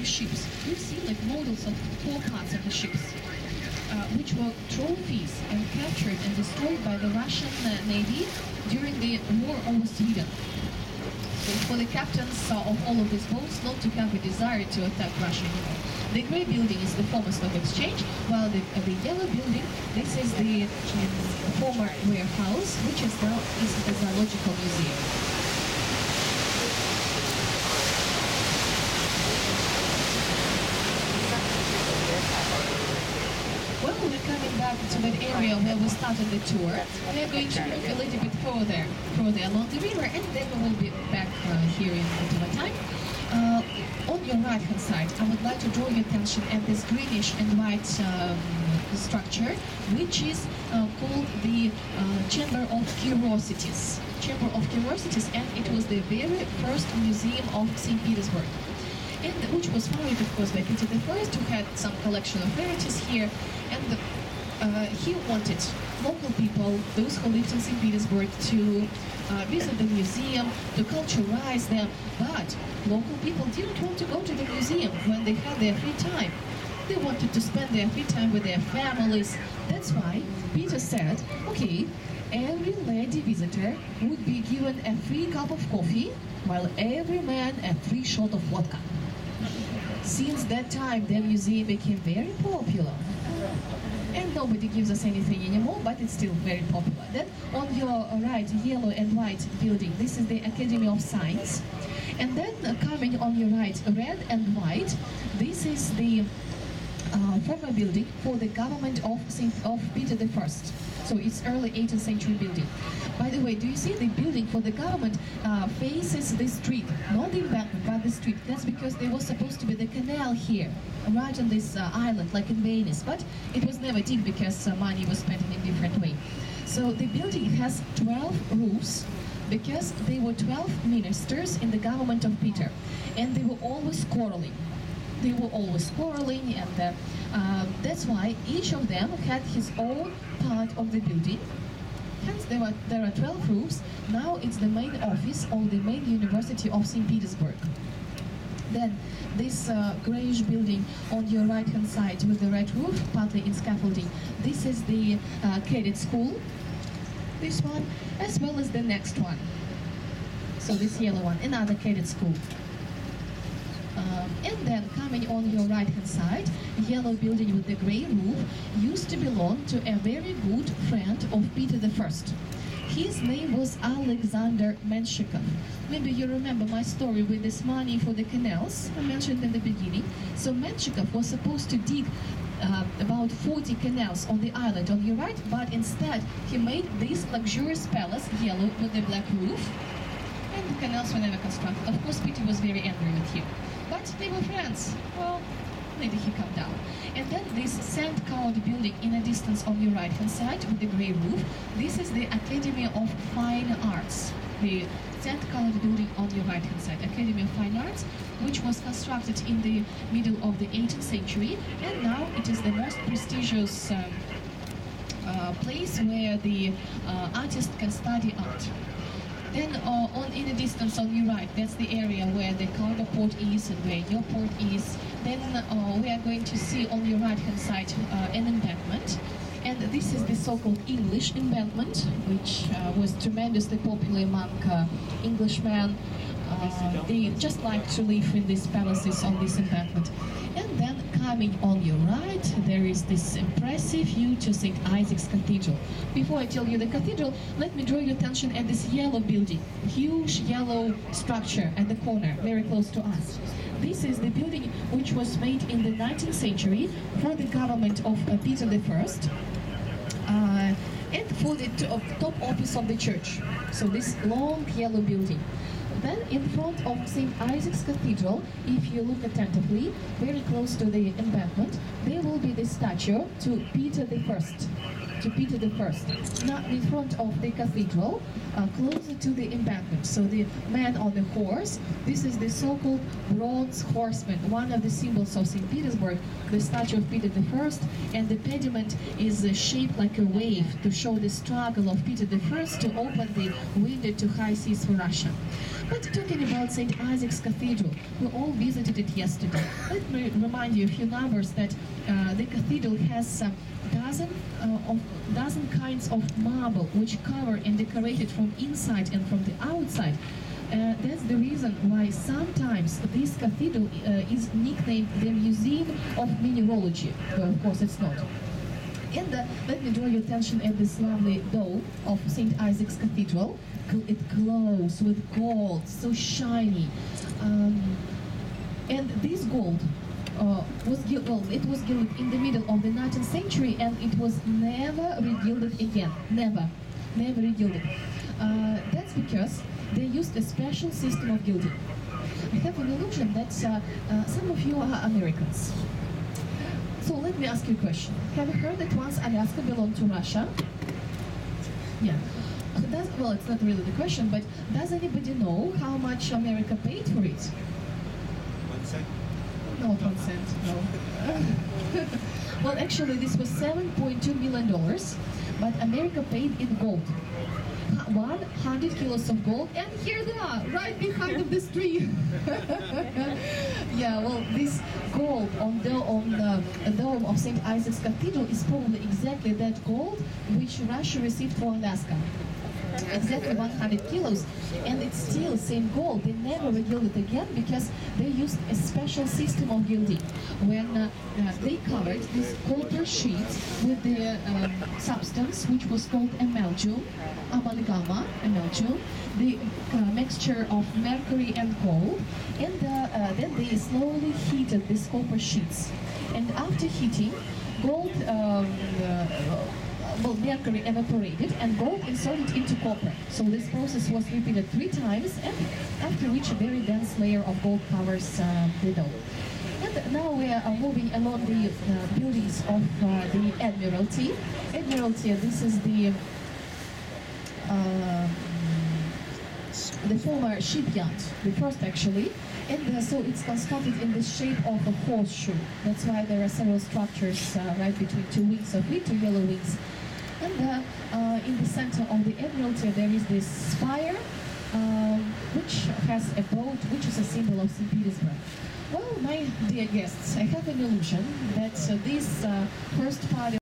ships. You see like models of 4 parts of the ships, which were trophies and captured and destroyed by the Russian Navy during the war over Sweden. So for the captains of all of these boats not to have a desire to attack Russia anymore. The grey building is the former stock exchange, while the yellow building, this is the former warehouse, which is now the zoological museum. Well, we're coming back to that area where we started the tour. We are going to move a little bit further along the river, and then we will be back here in a bit of a time. On your right-hand side, I would like to draw your attention at this greenish and white structure, which is called the Chamber of Curiosities. Chamber of Curiosities, and it was the very first museum of St. Petersburg. And which was founded, of course, by Peter I, who had some collection of rarities here, and he wanted local people, those who lived in St. Petersburg, to visit the museum, to culturalize them, but local people didn't want to go to the museum when they had their free time. They wanted to spend their free time with their families. That's why Peter said, okay, every lady visitor would be given a free cup of coffee, while every man a free shot of vodka. Since that time, the museum became very popular. And nobody gives us anything anymore, but it's still very popular. Then on your right, yellow and white building, this is the Academy of Science. And then coming on your right, red and white, this is the former building for the government of Peter I. So it's early 18th century building. By the way, do you see the building for the government faces the street, not the embankment, but the street? That's because there was supposed to be the canal here, right on this island, like in Venice, but it was never did because money was spent in a different way. So the building has 12 roofs because there were 12 ministers in the government of Peter, and they were always quarreling. They were always quarreling, and that's why each of them had his own part of the building. Hence, there are 12 roofs. Now it's the main office of the main university of St. Petersburg. Then this greyish building on your right-hand side with the red roof, partly in scaffolding, this is the cadet school, this one, as well as the next one. So this yellow one, another cadet school. And then coming on your right-hand side, yellow building with the grey roof used to belong to a very good friend of Peter I. His name was Alexander Menshikov. Maybe you remember my story with this money for the canals I mentioned in the beginning. So Menshikov was supposed to dig about 40 canals on the island on your right, but instead he made this luxurious palace, yellow with the black roof, and the canals were never constructed. Of course, Peter was very angry with him. But they were friends. Well, maybe he calmed down. And then this sand-colored building in a distance on your right-hand side with the grey roof, this is the Academy of Fine Arts. The sand-colored building on your right-hand side, Academy of Fine Arts, which was constructed in the middle of the 18th century, and now it is the most prestigious place where the artist can study art. Then in the distance on your right, that's the area where the cargo port is and where your port is. Then we are going to see on your right-hand side an embankment. And this is the so-called English embankment, which was tremendously popular among Englishmen. They just like to live in these palaces on this embankment. And then coming on your right, there is this impressive view to St. Isaac's Cathedral. Before I tell you the cathedral, let me draw your attention at this yellow building, huge yellow structure at the corner, very close to us. This is the building which was made in the 19th century for the government of Peter I and for the top office of the church. So this long yellow building. Then in front of St. Isaac's Cathedral, if you look attentively, very close to the embankment, there will be the statue to Peter I. Now in front of the cathedral, closer to the embankment. So the man on the horse, this is the so-called bronze horseman, one of the symbols of St. Petersburg, the statue of Peter I, and the pediment is shaped like a wave to show the struggle of Peter I to open the window to high seas for Russia. But talking about St. Isaac's Cathedral, we all visited it yesterday. Let me remind you a few numbers that the cathedral has dozen kinds of marble which cover and decorated from inside and from the outside. That's the reason why sometimes this cathedral is nicknamed the Museum of Mineralogy. Well, of course, it's not. And let me draw your attention at this lovely dome of St. Isaac's Cathedral. It glows with gold, so shiny. And this gold it was gilded in the middle of the 19th century, and it was never regilded again. Never regilded. That's because they used a special system of gilding. I have an illusion that some of you are Americans. So let me ask you a question. Have you heard that once Alaska belonged to Russia? Yeah. Well, it's not really the question, but does anybody know how much America paid for it? 1 cent? Not 1 cent, no. Well, actually, this was $7.2 million, but America paid in gold. 100 kilos of gold, and here they are, right behind of this tree. Yeah, well, this gold on the dome of St. Isaac's Cathedral is probably exactly that gold which Russia received for Alaska. Exactly 100 kilos, and it's still same gold. They never regilded again because they used a special system of gilding when they covered these copper sheets with the substance which was called amalgam, the mixture of mercury and gold, and then they slowly heated these copper sheets, and after heating, gold mercury evaporated and gold inserted into copper. So this process was repeated 3 times, and after which a very dense layer of gold covers the dome. And now we are moving along the buildings of the Admiralty. Admiralty, this is the former shipyard, the first actually, and so it's constructed in the shape of a horseshoe. That's why there are several structures right between 2 wings of it, 2 yellow wings. And in the center of the Admiralty there is this spire, which has a boat, which is a symbol of St. Petersburg. Well, my dear guests, I have an illusion that this first part